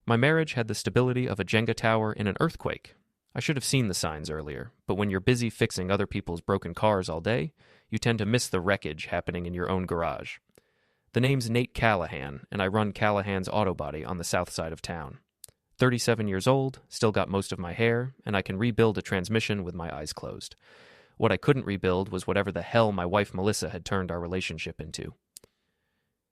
My marriage had the stability of a Jenga tower in an earthquake. I should have seen the signs earlier, but when you're busy fixing other people's broken cars all day, you tend to miss the wreckage happening in your own garage. The name's Nate Callahan, and I run Callahan's Auto Body on the south side of town. 37 years old, still got most of my hair, and I can rebuild a transmission with my eyes closed. What I couldn't rebuild was whatever the hell my wife Melissa had turned our relationship into.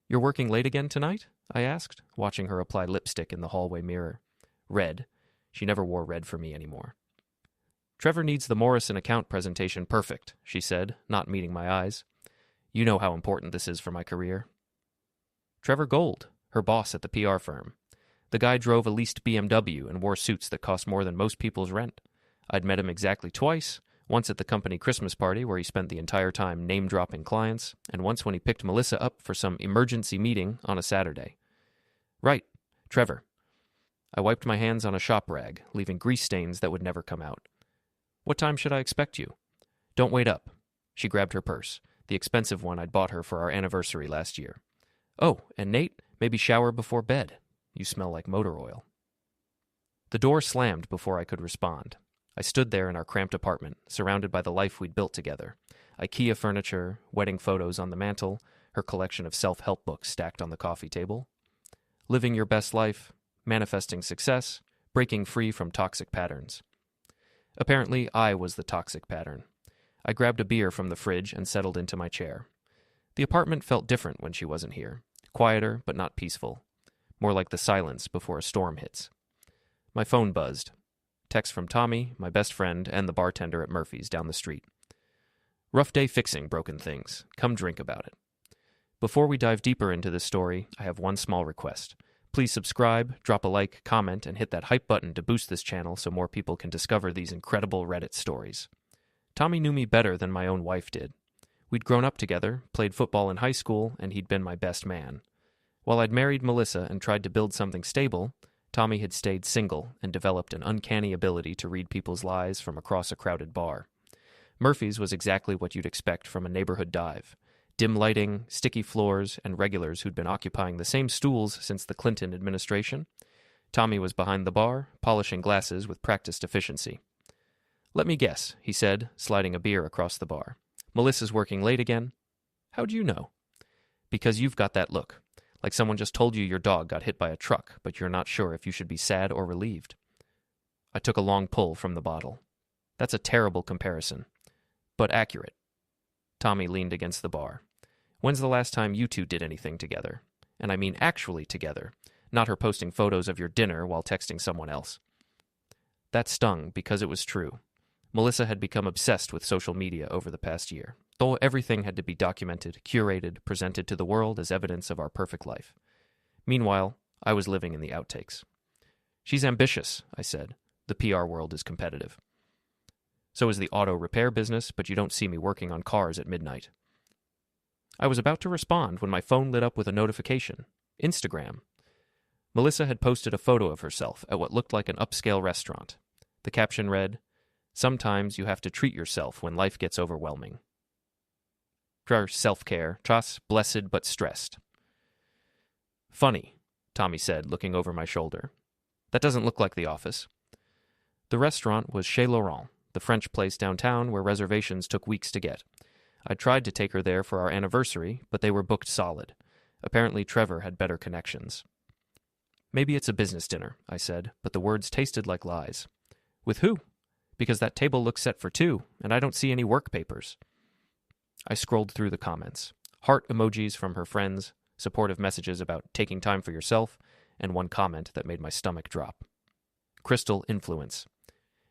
"You're working late again tonight?" I asked, watching her apply lipstick in the hallway mirror. Red. She never wore red for me anymore. "Trevor needs the Morrison account presentation perfect," she said, not meeting my eyes. "You know how important this is for my career." Trevor Gold, her boss at the PR firm. The guy drove a leased BMW and wore suits that cost more than most people's rent. I'd met him exactly twice, once at the company Christmas party where he spent the entire time name-dropping clients, and once when he picked Melissa up for some emergency meeting on a Saturday. "Right, Trevor." I wiped my hands on a shop rag, leaving grease stains that would never come out. "What time should I expect you?" "Don't wait up." She grabbed her purse, the expensive one I'd bought her for our anniversary last year. "Oh, and Nate, maybe shower before bed. You smell like motor oil." The door slammed before I could respond. I stood there in our cramped apartment, surrounded by the life we'd built together. IKEA furniture, wedding photos on the mantel, her collection of self-help books stacked on the coffee table. Living your best life, manifesting success, breaking free from toxic patterns. Apparently, I was the toxic pattern. I grabbed a beer from the fridge and settled into my chair. The apartment felt different when she wasn't here. Quieter, but not peaceful. More like the silence before a storm hits. My phone buzzed. Text from Tommy, my best friend, and the bartender at Murphy's down the street. "Rough day fixing broken things. Come drink about it." Before we dive deeper into this story, I have one small request. Please subscribe, drop a like, comment, and hit that hype button to boost this channel so more people can discover these incredible Reddit stories. Tommy knew me better than my own wife did. We'd grown up together, played football in high school, and he'd been my best man. While I'd married Melissa and tried to build something stable, Tommy had stayed single and developed an uncanny ability to read people's lies from across a crowded bar. Murphy's was exactly what you'd expect from a neighborhood dive. Dim lighting, sticky floors, and regulars who'd been occupying the same stools since the Clinton administration. Tommy was behind the bar, polishing glasses with practiced efficiency. "Let me guess," he said, sliding a beer across the bar. "Melissa's working late again?" "How'd you know?" "Because you've got that look. Like someone just told you your dog got hit by a truck, but you're not sure if you should be sad or relieved." I took a long pull from the bottle. That's a terrible comparison, but accurate. Tommy leaned against the bar. "When's the last time you two did anything together? And I mean actually together, not her posting photos of your dinner while texting someone else." That stung because it was true. Melissa had become obsessed with social media over the past year. Though everything had to be documented, curated, presented to the world as evidence of our perfect life. Meanwhile, I was living in the outtakes. "She's ambitious," I said. "The PR world is competitive." "So is the auto repair business, but you don't see me working on cars at midnight." I was about to respond when my phone lit up with a notification. Instagram. Melissa had posted a photo of herself at what looked like an upscale restaurant. The caption read, "Sometimes you have to treat yourself when life gets overwhelming." Self-care, tras blessed but stressed. "Funny," Tommy said, looking over my shoulder. "That doesn't look like the office." The restaurant was Chez Laurent, the French place downtown where reservations took weeks to get. I tried to take her there for our anniversary, but they were booked solid. Apparently Trevor had better connections. "Maybe it's a business dinner," I said, but the words tasted like lies. "With who? Because that table looks set for two, and I don't see any work papers." I scrolled through the comments. Heart emojis from her friends, supportive messages about taking time for yourself, and one comment that made my stomach drop. Crystal influence.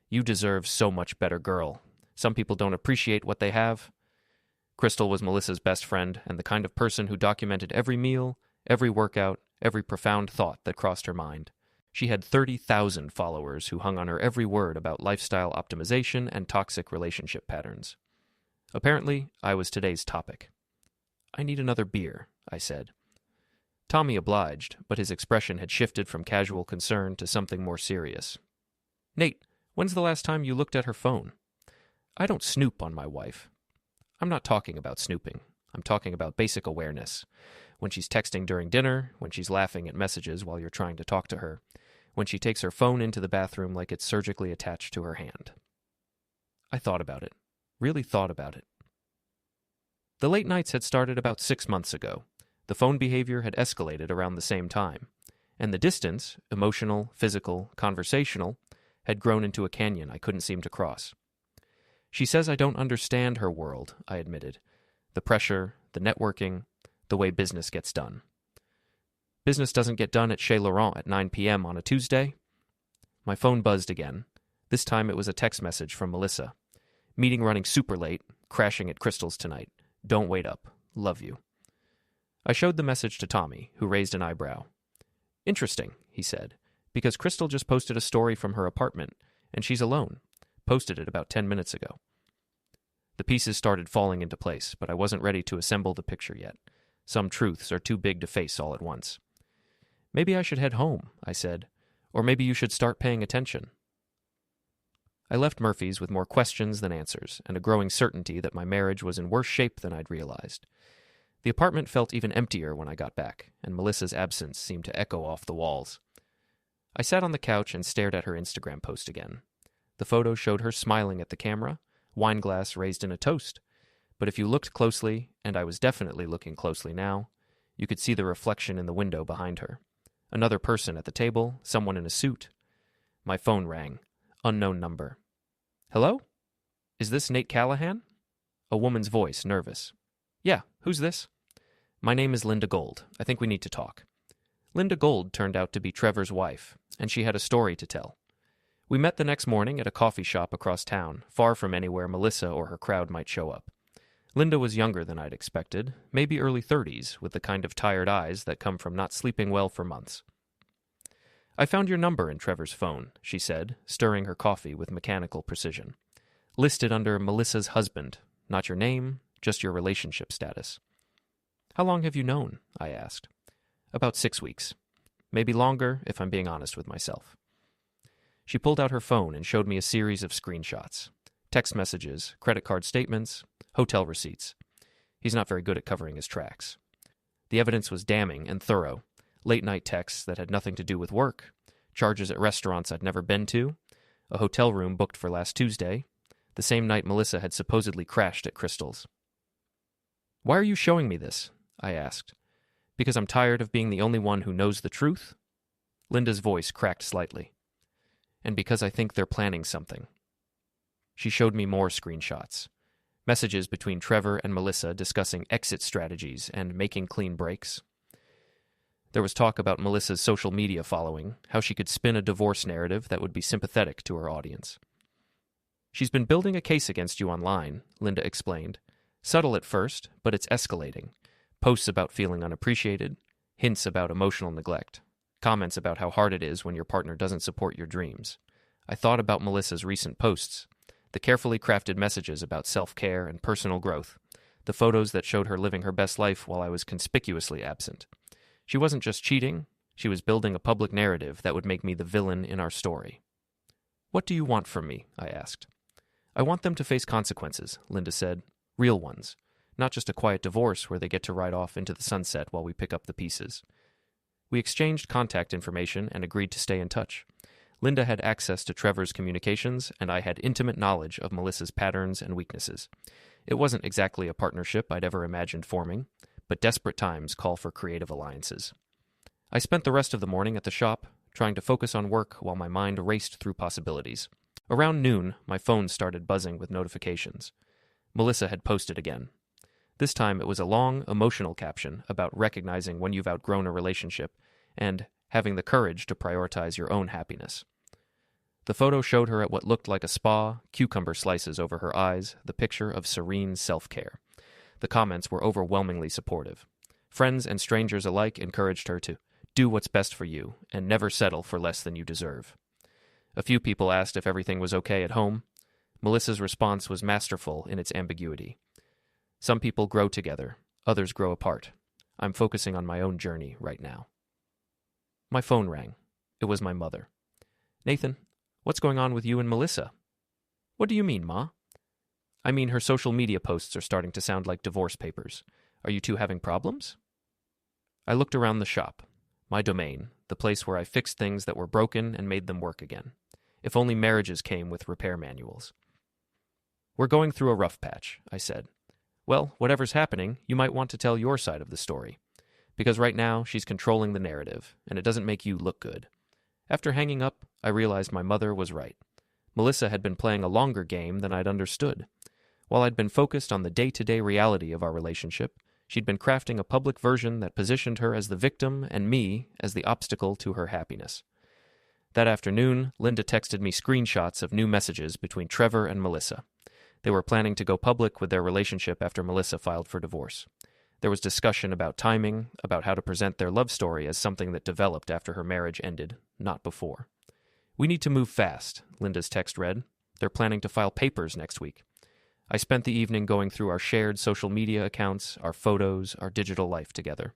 "You deserve so much better, girl. Some people don't appreciate what they have." Crystal was Melissa's best friend and the kind of person who documented every meal, every workout, every profound thought that crossed her mind. She had 30,000 followers who hung on her every word about lifestyle optimization and toxic relationship patterns. Apparently, I was today's topic. "I need another beer," I said. Tommy obliged, but his expression had shifted from casual concern to something more serious. "Nate, when's the last time you looked at her phone?" "I don't snoop on my wife." "I'm not talking about snooping. I'm talking about basic awareness. When she's texting during dinner, when she's laughing at messages while you're trying to talk to her. when she takes her phone into the bathroom like it's surgically attached to her hand. I thought about it. Really thought about it. The late nights had started about 6 months ago. The phone behavior had escalated around the same time, and the distance, emotional, physical, conversational, had grown into a canyon I couldn't seem to cross. She says I don't understand her world, I admitted. The pressure, the networking, the way business gets done. Business doesn't get done at Chez Laurent at 9 p.m. on a Tuesday? My phone buzzed again. This time it was a text message from Melissa. Meeting running super late, crashing at Crystal's tonight. Don't wait up. Love you. I showed the message to Tommy, who raised an eyebrow. Interesting, he said, because Crystal just posted a story from her apartment, and she's alone. Posted it about 10 minutes ago. The pieces started falling into place, but I wasn't ready to assemble the picture yet. Some truths are too big to face all at once. Maybe I should head home, I said, or maybe you should start paying attention. I left Murphy's with more questions than answers, and a growing certainty that my marriage was in worse shape than I'd realized. The apartment felt even emptier when I got back, and Melissa's absence seemed to echo off the walls. I sat on the couch and stared at her Instagram post again. The photo showed her smiling at the camera, wine glass raised in a toast. But if you looked closely, and I was definitely looking closely now, you could see the reflection in the window behind her. Another person at the table, someone in a suit. My phone rang. Unknown number. Hello? Is this Nate Callahan? A woman's voice, nervous. Yeah, who's this? My name is Linda Gold. I think we need to talk. Linda Gold turned out to be Trevor's wife, and she had a story to tell. We met the next morning at a coffee shop across town, far from anywhere Melissa or her crowd might show up. Linda was younger than I'd expected, maybe early 30s, with the kind of tired eyes that come from not sleeping well for months. I found your number in Trevor's phone, she said, stirring her coffee with mechanical precision. Listed under Melissa's husband, not your name, just your relationship status. How long have you known? I asked. About 6 weeks. Maybe longer, if I'm being honest with myself. She pulled out her phone and showed me a series of screenshots. Text messages, credit card statements, hotel receipts. He's not very good at covering his tracks. The evidence was damning and thorough. Late-night texts that had nothing to do with work, charges at restaurants I'd never been to, a hotel room booked for last Tuesday, the same night Melissa had supposedly crashed at Crystal's. Why are you showing me this? I asked. Because I'm tired of being the only one who knows the truth? Linda's voice cracked slightly. And because I think they're planning something. She showed me more screenshots. Messages between Trevor and Melissa discussing exit strategies and making clean breaks. There was talk about Melissa's social media following, how she could spin a divorce narrative that would be sympathetic to her audience. She's been building a case against you online, Linda explained. Subtle at first, but it's escalating. Posts about feeling unappreciated, hints about emotional neglect, comments about how hard it is when your partner doesn't support your dreams. I thought about Melissa's recent posts, the carefully crafted messages about self-care and personal growth, the photos that showed her living her best life while I was conspicuously absent. She wasn't just cheating, she was building a public narrative that would make me the villain in our story. What do you want from me? I asked. I want them to face consequences, Linda said. Real ones. Not just a quiet divorce where they get to ride off into the sunset while we pick up the pieces. We exchanged contact information and agreed to stay in touch. Linda had access to Trevor's communications, and I had intimate knowledge of Melissa's patterns and weaknesses. It wasn't exactly a partnership I'd ever imagined forming, but desperate times call for creative alliances. I spent the rest of the morning at the shop, trying to focus on work while my mind raced through possibilities. Around noon, my phone started buzzing with notifications. Melissa had posted again. This time it was a long, emotional caption about recognizing when you've outgrown a relationship and having the courage to prioritize your own happiness. The photo showed her at what looked like a spa, cucumber slices over her eyes, the picture of serene self-care. The comments were overwhelmingly supportive. Friends and strangers alike encouraged her to do what's best for you and never settle for less than you deserve. A few people asked if everything was okay at home. Melissa's response was masterful in its ambiguity. Some people grow together, others grow apart. I'm focusing on my own journey right now. My phone rang. It was my mother. Nathan, what's going on with you and Melissa? What do you mean, Ma? I mean, her social media posts are starting to sound like divorce papers. Are you two having problems? I looked around the shop. My domain, the place where I fixed things that were broken and made them work again. If only marriages came with repair manuals. We're going through a rough patch, I said. Well, whatever's happening, you might want to tell your side of the story. Because right now, she's controlling the narrative, and it doesn't make you look good. After hanging up, I realized my mother was right. Melissa had been playing a longer game than I'd understood. While I'd been focused on the day-to-day reality of our relationship, she'd been crafting a public version that positioned her as the victim and me as the obstacle to her happiness. That afternoon, Linda texted me screenshots of new messages between Trevor and Melissa. They were planning to go public with their relationship after Melissa filed for divorce. There was discussion about timing, about how to present their love story as something that developed after her marriage ended, not before. We need to move fast, Linda's text read. They're planning to file papers next week. I spent the evening going through our shared social media accounts, our photos, our digital life together.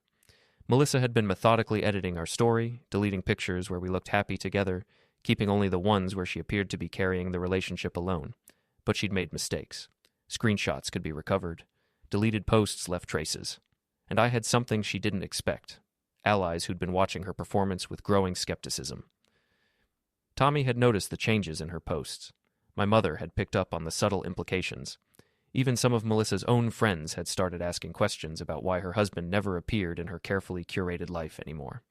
Melissa had been methodically editing our story, deleting pictures where we looked happy together, keeping only the ones where she appeared to be carrying the relationship alone. But she'd made mistakes. Screenshots could be recovered. Deleted posts left traces. And I had something she didn't expect. Allies who'd been watching her performance with growing skepticism. Tommy had noticed the changes in her posts. My mother had picked up on the subtle implications. Even some of Melissa's own friends had started asking questions about why her husband never appeared in her carefully curated life anymore.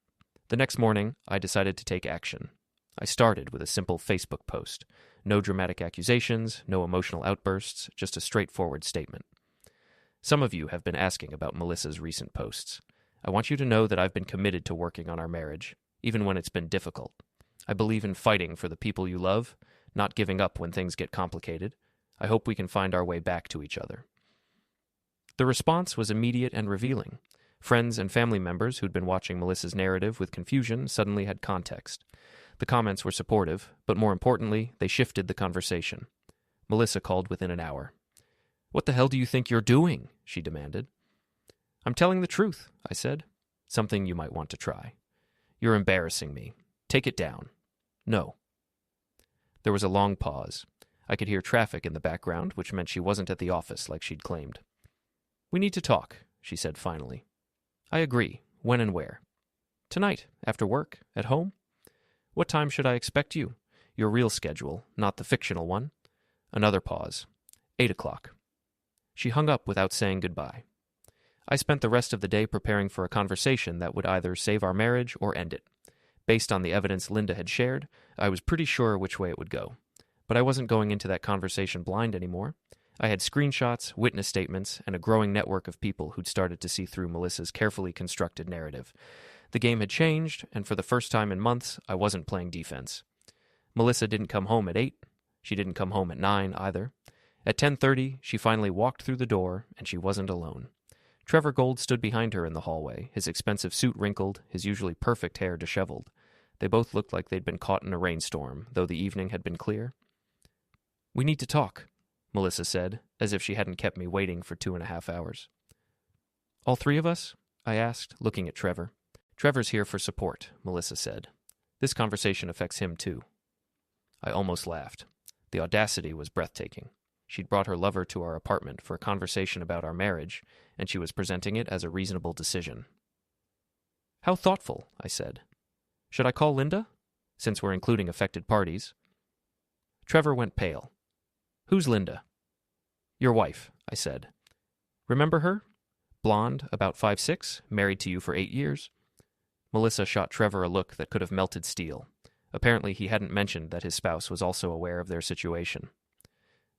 The next morning, I decided to take action. I started with a simple Facebook post. No dramatic accusations, no emotional outbursts, just a straightforward statement. Some of you have been asking about Melissa's recent posts. I want you to know that I've been committed to working on our marriage, even when it's been difficult. I believe in fighting for the people you love, not giving up when things get complicated. I hope we can find our way back to each other. The response was immediate and revealing. Friends and family members who'd been watching Melissa's narrative with confusion suddenly had context. The comments were supportive, but more importantly, they shifted the conversation. Melissa called within an hour. "What the hell do you think you're doing?" she demanded. "I'm telling the truth," I said. "Something you might want to try." "You're embarrassing me. Take it down." "No." There was a long pause. I could hear traffic in the background, which meant she wasn't at the office like she'd claimed. "We need to talk," she said finally. "I agree. When and where?" "Tonight, after work, at home." "What time should I expect you?" "Your real schedule, not the fictional one." Another pause. 8 o'clock. She hung up without saying goodbye. I spent the rest of the day preparing for a conversation that would either save our marriage or end it. Based on the evidence Linda had shared, I was pretty sure which way it would go. But I wasn't going into that conversation blind anymore. I had screenshots, witness statements, and a growing network of people who'd started to see through Melissa's carefully constructed narrative. The game had changed, and for the first time in months, I wasn't playing defense. Melissa didn't come home at 8. She didn't come home at 9 either. At 10:30, she finally walked through the door, and she wasn't alone. Trevor Gold stood behind her in the hallway, his expensive suit wrinkled, his usually perfect hair disheveled. They both looked like they'd been caught in a rainstorm, though the evening had been clear. "We need to talk," Melissa said, as if she hadn't kept me waiting for 2.5 hours. "All three of us?" I asked, looking at Trevor. "Trevor's here for support," Melissa said. "This conversation affects him, too." I almost laughed. The audacity was breathtaking. She'd brought her lover to our apartment for a conversation about our marriage, and she was presenting it as a reasonable decision. "How thoughtful," I said. "Should I call Linda? Since we're including affected parties." Trevor went pale. "Who's Linda?" "Your wife," I said. "Remember her? Blonde, about 5'6", married to you for 8 years. Melissa shot Trevor a look that could have melted steel. Apparently he hadn't mentioned that his spouse was also aware of their situation.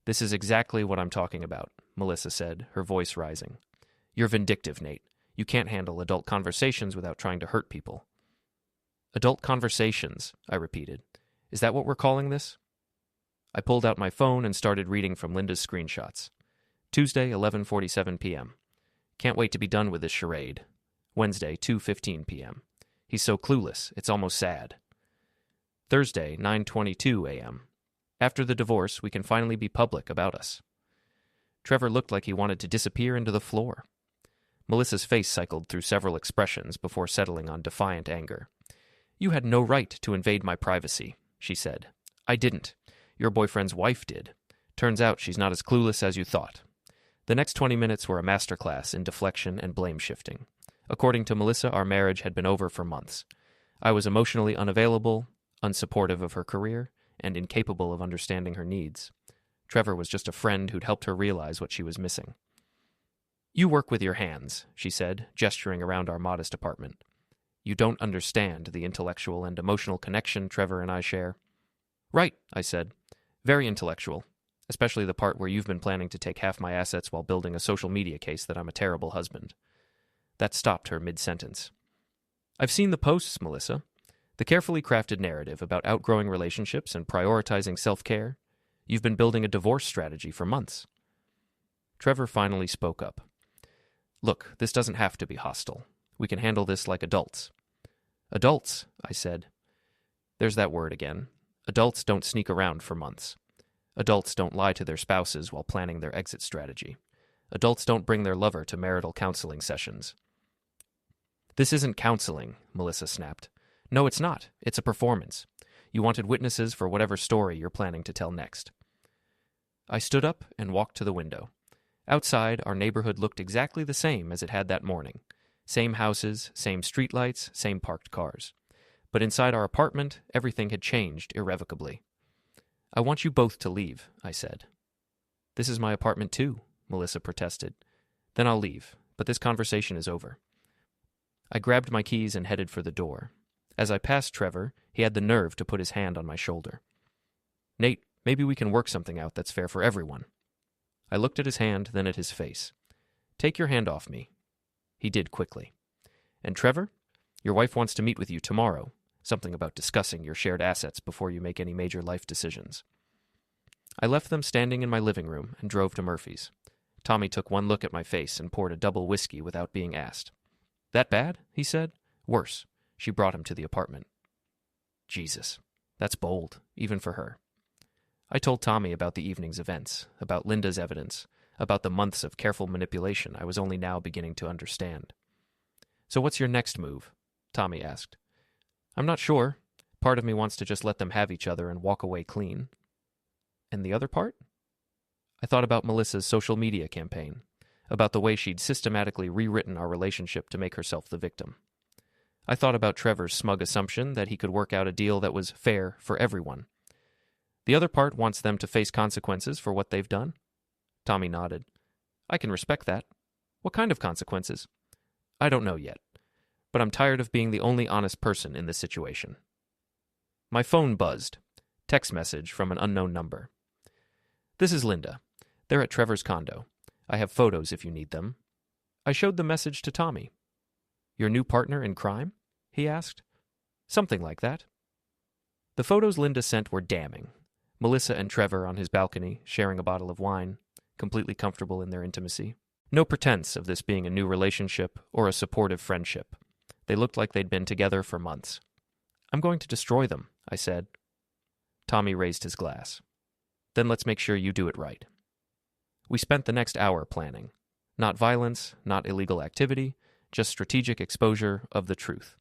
"This is exactly what I'm talking about," Melissa said, her voice rising. "You're vindictive, Nate. You can't handle adult conversations without trying to hurt people." "Adult conversations," I repeated. "Is that what we're calling this?" I pulled out my phone and started reading from Linda's screenshots. Tuesday, 11:47 p.m. Can't wait to be done with this charade. Wednesday, 2:15 p.m. He's so clueless, it's almost sad. Thursday, 9:22 a.m. After the divorce, we can finally be public about us. Trevor looked like he wanted to disappear into the floor. Melissa's face cycled through several expressions before settling on defiant anger. "You had no right to invade my privacy," she said. "I didn't. Your boyfriend's wife did. Turns out she's not as clueless as you thought." The next 20 minutes were a masterclass in deflection and blame shifting. According to Melissa, our marriage had been over for months. I was emotionally unavailable, unsupportive of her career, and incapable of understanding her needs. Trevor was just a friend who'd helped her realize what she was missing. "You work with your hands," she said, gesturing around our modest apartment. "You don't understand the intellectual and emotional connection Trevor and I share." "Right," I said. "Very intellectual, especially the part where you've been planning to take half my assets while building a social media case that I'm a terrible husband." That stopped her mid-sentence. "I've seen the posts, Melissa. The carefully crafted narrative about outgrowing relationships and prioritizing self-care. You've been building a divorce strategy for months." Trevor finally spoke up. "Look, this doesn't have to be hostile. We can handle this like adults." "Adults," I said. There's that word again. Adults don't sneak around for months. Adults don't lie to their spouses while planning their exit strategy. Adults don't bring their lover to marital counseling sessions. "This isn't counseling," Melissa snapped. "No, it's not. It's a performance. You wanted witnesses for whatever story you're planning to tell next." I stood up and walked to the window. Outside, our neighborhood looked exactly the same as it had that morning. Same houses, same streetlights, same parked cars. But inside our apartment, everything had changed irrevocably. "I want you both to leave," I said. "This is my apartment too," Melissa protested. "Then I'll leave, but this conversation is over." I grabbed my keys and headed for the door. As I passed Trevor, he had the nerve to put his hand on my shoulder. "Nate, maybe we can work something out that's fair for everyone." I looked at his hand, then at his face. "Take your hand off me." He did quickly. "And Trevor, your wife wants to meet with you tomorrow. Something about discussing your shared assets before you make any major life decisions." I left them standing in my living room and drove to Murphy's. Tommy took one look at my face and poured a double whiskey without being asked. "That bad?" he said. "Worse." She brought him to the apartment. Jesus, that's bold, even for her. I told Tommy about the evening's events, about Linda's evidence, about the months of careful manipulation I was only now beginning to understand. "So what's your next move?" Tommy asked. "I'm not sure. Part of me wants to just let them have each other and walk away clean." "And the other part?" I thought about Melissa's social media campaign, about the way she'd systematically rewritten our relationship to make herself the victim. I thought about Trevor's smug assumption that he could work out a deal that was fair for everyone. "The other part wants them to face consequences for what they've done?" Tommy nodded. "I can respect that. What kind of consequences?" "I don't know yet, but I'm tired of being the only honest person in this situation." My phone buzzed. Text message from an unknown number. "This is Linda. They're at Trevor's condo. I have photos if you need them." I showed the message to Tommy. "Your new partner in crime?" he asked. "Something like that." The photos Linda sent were damning. Melissa and Trevor on his balcony, sharing a bottle of wine, completely comfortable in their intimacy. No pretense of this being a new relationship or a supportive friendship. They looked like they'd been together for months. "I'm going to destroy them," I said. Tommy raised his glass. "Then let's make sure you do it right." We spent the next hour planning. Not violence, not illegal activity, just strategic exposure of the truth.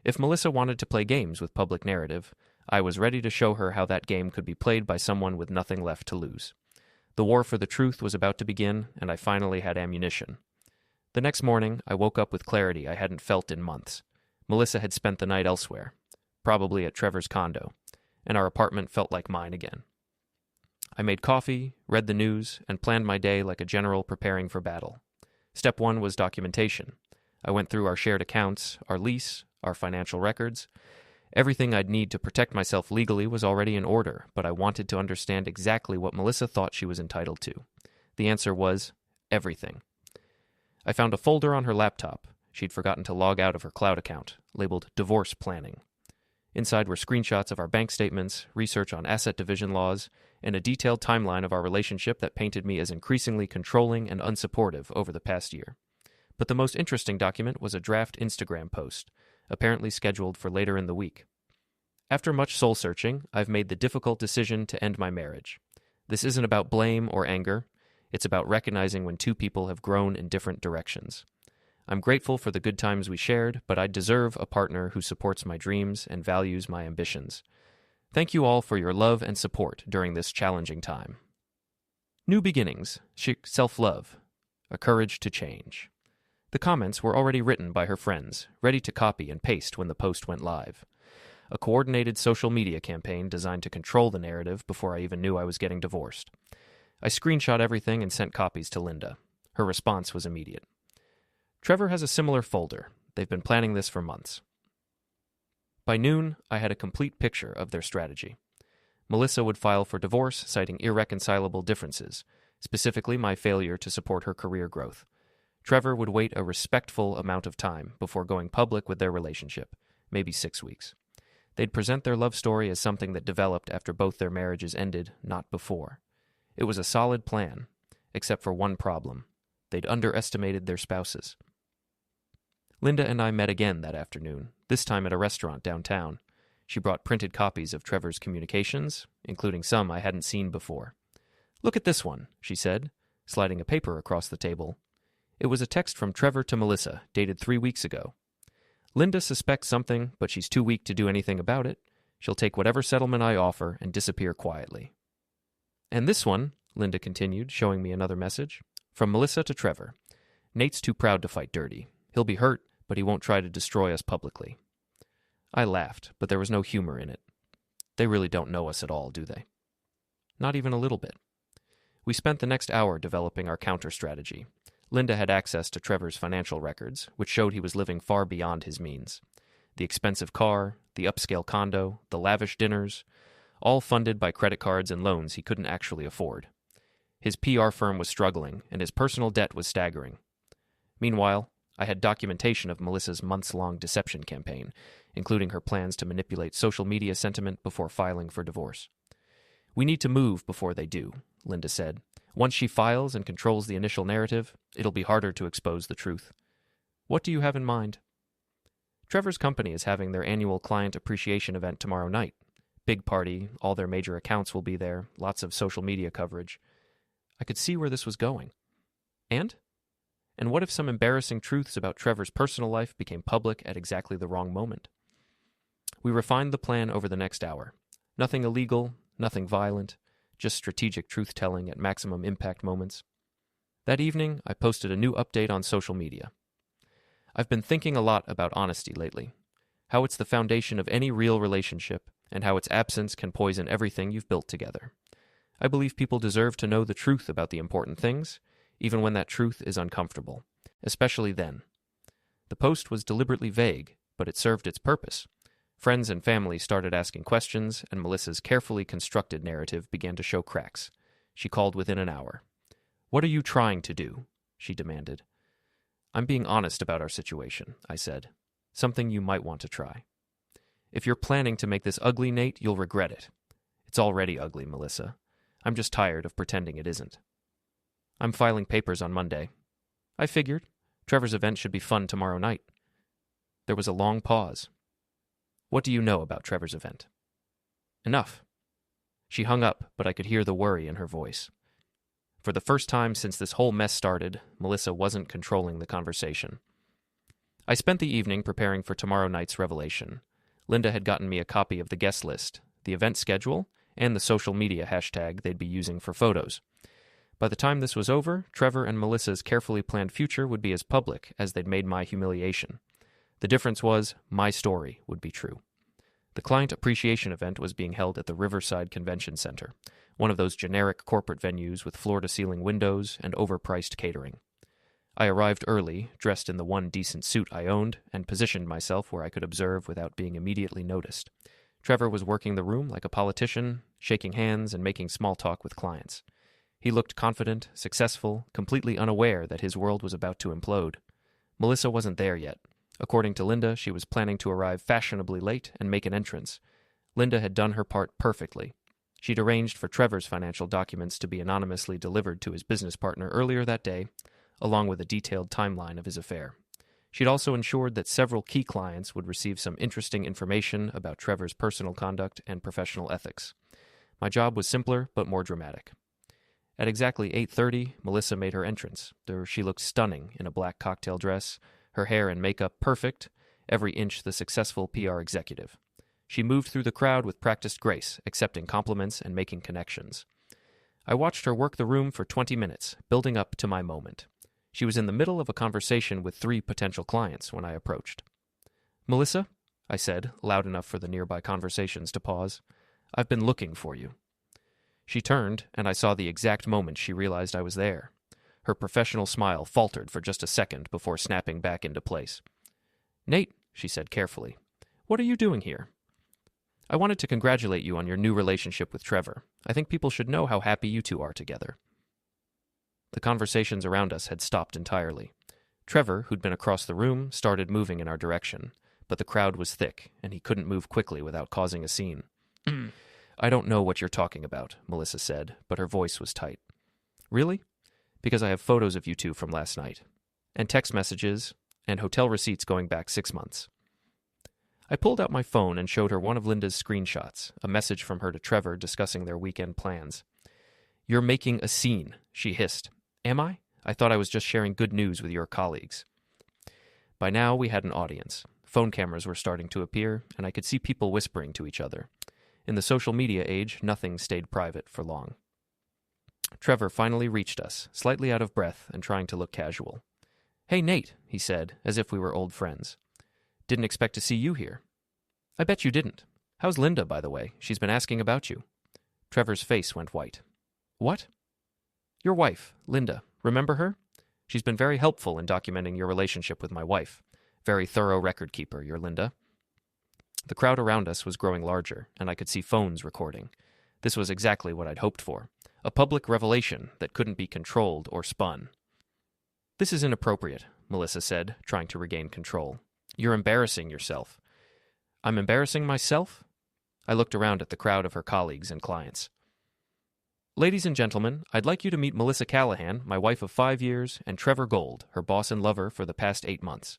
If Melissa wanted to play games with public narrative, I was ready to show her how that game could be played by someone with nothing left to lose. The war for the truth was about to begin, and I finally had ammunition. The next morning, I woke up with clarity I hadn't felt in months. Melissa had spent the night elsewhere, probably at Trevor's condo, and our apartment felt like mine again. I made coffee, read the news, and planned my day like a general preparing for battle. Step 1 was documentation. I went through our shared accounts, our lease, our financial records. Everything I'd need to protect myself legally was already in order, but I wanted to understand exactly what Melissa thought she was entitled to. The answer was everything. I found a folder on her laptop. She'd forgotten to log out of her cloud account, labeled Divorce Planning. Inside were screenshots of our bank statements, research on asset division laws, and a detailed timeline of our relationship that painted me as increasingly controlling and unsupportive over the past year. But the most interesting document was a draft Instagram post, apparently scheduled for later in the week. After much soul-searching, I've made the difficult decision to end my marriage. This isn't about blame or anger. It's about recognizing when two people have grown in different directions. I'm grateful for the good times we shared, but I deserve a partner who supports my dreams and values my ambitions. Thank you all for your love and support during this challenging time. New beginnings, self-love, a courage to change. The comments were already written by her friends, ready to copy and paste when the post went live. A coordinated social media campaign designed to control the narrative before I even knew I was getting divorced. I screenshot everything and sent copies to Linda. Her response was immediate. Trevor has a similar folder. They've been planning this for months. By noon, I had a complete picture of their strategy. Melissa would file for divorce, citing irreconcilable differences, specifically my failure to support her career growth. Trevor would wait a respectful amount of time before going public with their relationship, maybe 6 weeks. They'd present their love story as something that developed after both their marriages ended, not before. It was a solid plan, except for one problem. They'd underestimated their spouses. Linda and I met again that afternoon, this time at a restaurant downtown. She brought printed copies of Trevor's communications, including some I hadn't seen before. "Look at this one," she said, sliding a paper across the table. It was a text from Trevor to Melissa, dated 3 weeks ago. "Linda suspects something, but she's too weak to do anything about it. She'll take whatever settlement I offer and disappear quietly." "And this one," Linda continued, showing me another message, "from Melissa to Trevor. Nate's too proud to fight dirty. He'll be hurt, but he won't try to destroy us publicly." I laughed, but there was no humor in it. They really don't know us at all, do they? Not even a little bit. We spent the next hour developing our counter-strategy. Linda had access to Trevor's financial records, which showed he was living far beyond his means. The expensive car, the upscale condo, the lavish dinners, all funded by credit cards and loans he couldn't actually afford. His PR firm was struggling, and his personal debt was staggering. Meanwhile, I had documentation of Melissa's months-long deception campaign, including her plans to manipulate social media sentiment before filing for divorce. "We need to move before they do," Linda said. "Once she files and controls the initial narrative, it'll be harder to expose the truth." "What do you have in mind?" "Trevor's company is having their annual client appreciation event tomorrow night. Big party, all their major accounts will be there, lots of social media coverage." I could see where this was going. And what if some embarrassing truths about Trevor's personal life became public at exactly the wrong moment? We refined the plan over the next hour. Nothing illegal, nothing violent, just strategic truth-telling at maximum impact moments. That evening, I posted a new update on social media. I've been thinking a lot about honesty lately, how it's the foundation of any real relationship, and how its absence can poison everything you've built together. I believe people deserve to know the truth about the important things, even when that truth is uncomfortable, especially then. The post was deliberately vague, but it served its purpose. Friends and family started asking questions, and Melissa's carefully constructed narrative began to show cracks. She called within an hour. "What are you trying to do?" she demanded. "I'm being honest about our situation," I said. "Something you might want to try. If you're planning to make this ugly, Nate, you'll regret it. It's already ugly, Melissa. I'm just tired of pretending it isn't. I'm filing papers on Monday. I figured. Trevor's event should be fun tomorrow night." There was a long pause. "What do you know about Trevor's event?" "Enough." She hung up, but I could hear the worry in her voice. For the first time since this whole mess started, Melissa wasn't controlling the conversation. I spent the evening preparing for tomorrow night's revelation. Linda had gotten me a copy of the guest list, the event schedule, and the social media hashtag they'd be using for photos. By the time this was over, Trevor and Melissa's carefully planned future would be as public as they'd made my humiliation. The difference was, my story would be true. The client appreciation event was being held at the Riverside Convention Center, one of those generic corporate venues with floor-to-ceiling windows and overpriced catering. I arrived early, dressed in the one decent suit I owned, and positioned myself where I could observe without being immediately noticed. Trevor was working the room like a politician, shaking hands and making small talk with clients. He looked confident, successful, completely unaware that his world was about to implode. Melissa wasn't there yet. According to Linda, she was planning to arrive fashionably late and make an entrance. Linda had done her part perfectly. She'd arranged for Trevor's financial documents to be anonymously delivered to his business partner earlier that day, along with a detailed timeline of his affair. She'd also ensured that several key clients would receive some interesting information about Trevor's personal conduct and professional ethics. My job was simpler but more dramatic. At exactly 8:30, Melissa made her entrance. She looked stunning in a black cocktail dress, her hair and makeup perfect, every inch the successful PR executive. She moved through the crowd with practiced grace, accepting compliments and making connections. I watched her work the room for 20 minutes, building up to my moment. She was in the middle of a conversation with 3 potential clients when I approached. "Melissa," I said, loud enough for the nearby conversations to pause, "I've been looking for you." She turned, and I saw the exact moment she realized I was there. Her professional smile faltered for just a second before snapping back into place. "Nate," she said carefully, "what are you doing here?" "I wanted to congratulate you on your new relationship with Trevor. I think people should know how happy you two are together." The conversations around us had stopped entirely. Trevor, who'd been across the room, started moving in our direction, but the crowd was thick, and he couldn't move quickly without causing a scene. "I don't know what you're talking about," Melissa said, but her voice was tight. "Really? Because I have photos of you two from last night, and text messages, and hotel receipts going back 6 months." I pulled out my phone and showed her one of Linda's screenshots, a message from her to Trevor discussing their weekend plans. "You're making a scene," she hissed. "Am I? I thought I was just sharing good news with your colleagues." By now we had an audience. Phone cameras were starting to appear, and I could see people whispering to each other. In the social media age, nothing stayed private for long. Trevor finally reached us, slightly out of breath and trying to look casual. "Hey, Nate," he said, as if we were old friends. "Didn't expect to see you here." "I bet you didn't. How's Linda, by the way? She's been asking about you." Trevor's face went white. "What?" "Your wife, Linda. Remember her? She's been very helpful in documenting your relationship with my wife. Very thorough record keeper, your Linda." The crowd around us was growing larger, and I could see phones recording. This was exactly what I'd hoped for. A public revelation that couldn't be controlled or spun. "This is inappropriate," Melissa said, trying to regain control. "You're embarrassing yourself." "I'm embarrassing myself?" I looked around at the crowd of her colleagues and clients. "Ladies and gentlemen, I'd like you to meet Melissa Callahan, my wife of 5 years, and Trevor Gold, her boss and lover for the past 8 months.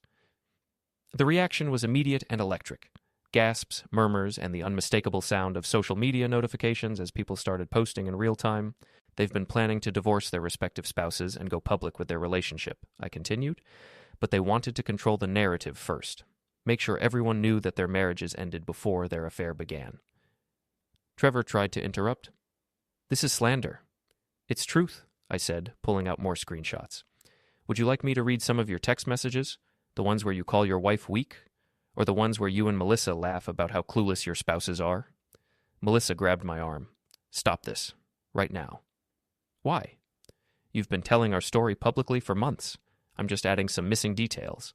The reaction was immediate and electric. Gasps, murmurs, and the unmistakable sound of social media notifications as people started posting in real time. They've been planning to divorce their respective spouses and go public with their relationship, I continued, but they wanted to control the narrative first. Make sure everyone knew that their marriages ended before their affair began. Trevor tried to interrupt. "This is slander." "It's truth," I said, pulling out more screenshots. "Would you like me to read some of your text messages? The ones where you call your wife weak? Or the ones where you and Melissa laugh about how clueless your spouses are?" Melissa grabbed my arm. "Stop this. Right now." "Why?" "You've been telling our story publicly for months. I'm just adding some missing details."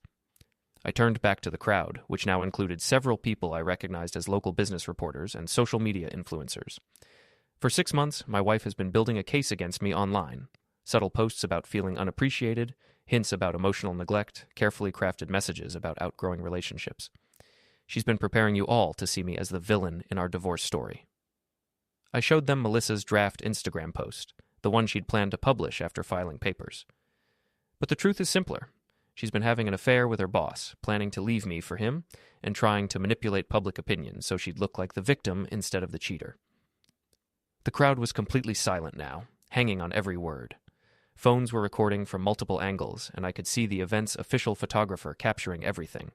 I turned back to the crowd, which now included several people I recognized as local business reporters and social media influencers. "For 6 months, my wife has been building a case against me online. Subtle posts about feeling unappreciated, hints about emotional neglect, carefully crafted messages about outgrowing relationships. She's been preparing you all to see me as the villain in our divorce story." I showed them Melissa's draft Instagram post, the one she'd planned to publish after filing papers. "But the truth is simpler. She's been having an affair with her boss, planning to leave me for him, and trying to manipulate public opinion so she'd look like the victim instead of the cheater." The crowd was completely silent now, hanging on every word. Phones were recording from multiple angles, and I could see the event's official photographer capturing everything.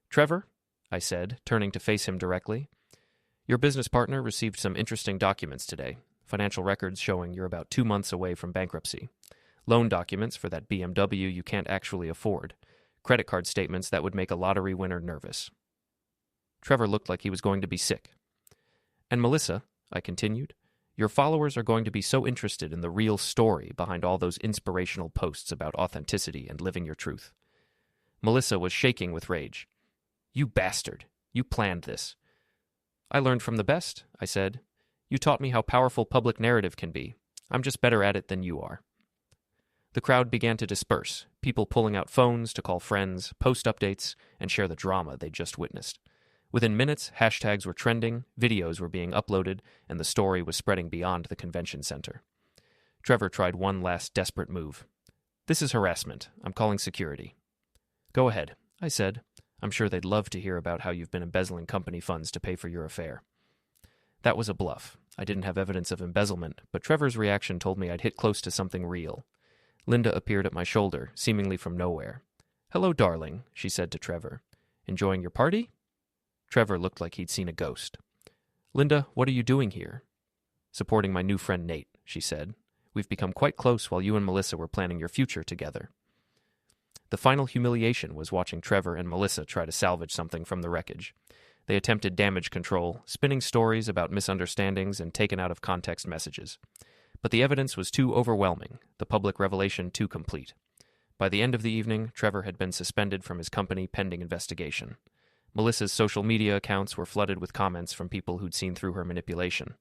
"Trevor," I said, turning to face him directly, "your business partner received some interesting documents today. Financial records showing you're about 2 months away from bankruptcy. Loan documents for that BMW you can't actually afford. Credit card statements that would make a lottery winner nervous." Trevor looked like he was going to be sick. "And Melissa," I continued, "your followers are going to be so interested in the real story behind all those inspirational posts about authenticity and living your truth." Melissa was shaking with rage. "You bastard! You planned this." "I learned from the best," I said. "You taught me how powerful public narrative can be. I'm just better at it than you are." The crowd began to disperse, people pulling out phones to call friends, post updates, and share the drama they'd just witnessed. Within minutes, hashtags were trending, videos were being uploaded, and the story was spreading beyond the convention center. Trevor tried one last desperate move. "This is harassment. I'm calling security." "Go ahead," I said. "I'm sure they'd love to hear about how you've been embezzling company funds to pay for your affair." That was a bluff. I didn't have evidence of embezzlement, but Trevor's reaction told me I'd hit close to something real. Linda appeared at my shoulder, seemingly from nowhere. "Hello, darling," she said to Trevor. "Enjoying your party?" Trevor looked like he'd seen a ghost. "Linda, what are you doing here?" "Supporting my new friend Nate," she said. We've become quite close while you and Melissa were planning your future together." The final humiliation was watching Trevor and Melissa try to salvage something from the wreckage. They attempted damage control, spinning stories about misunderstandings and taken out of context messages. But the evidence was too overwhelming, the public revelation too complete. By the end of the evening, Trevor had been suspended from his company pending investigation. Melissa's social media accounts were flooded with comments from people who'd seen through her manipulation.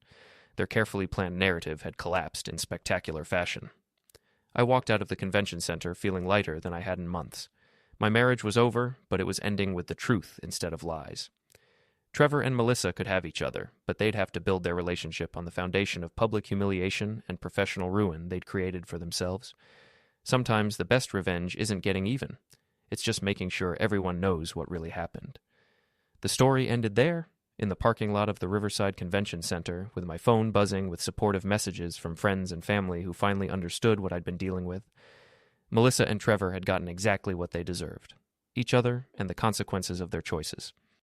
Their carefully planned narrative had collapsed in spectacular fashion. I walked out of the convention center feeling lighter than I had in months. My marriage was over, but it was ending with the truth instead of lies. Trevor and Melissa could have each other, but they'd have to build their relationship on the foundation of public humiliation and professional ruin they'd created for themselves. Sometimes the best revenge isn't getting even. It's just making sure everyone knows what really happened. The story ended there, in the parking lot of the Riverside Convention Center, with my phone buzzing with supportive messages from friends and family who finally understood what I'd been dealing with. Melissa and Trevor had gotten exactly what they deserved, each other and the consequences of their choices.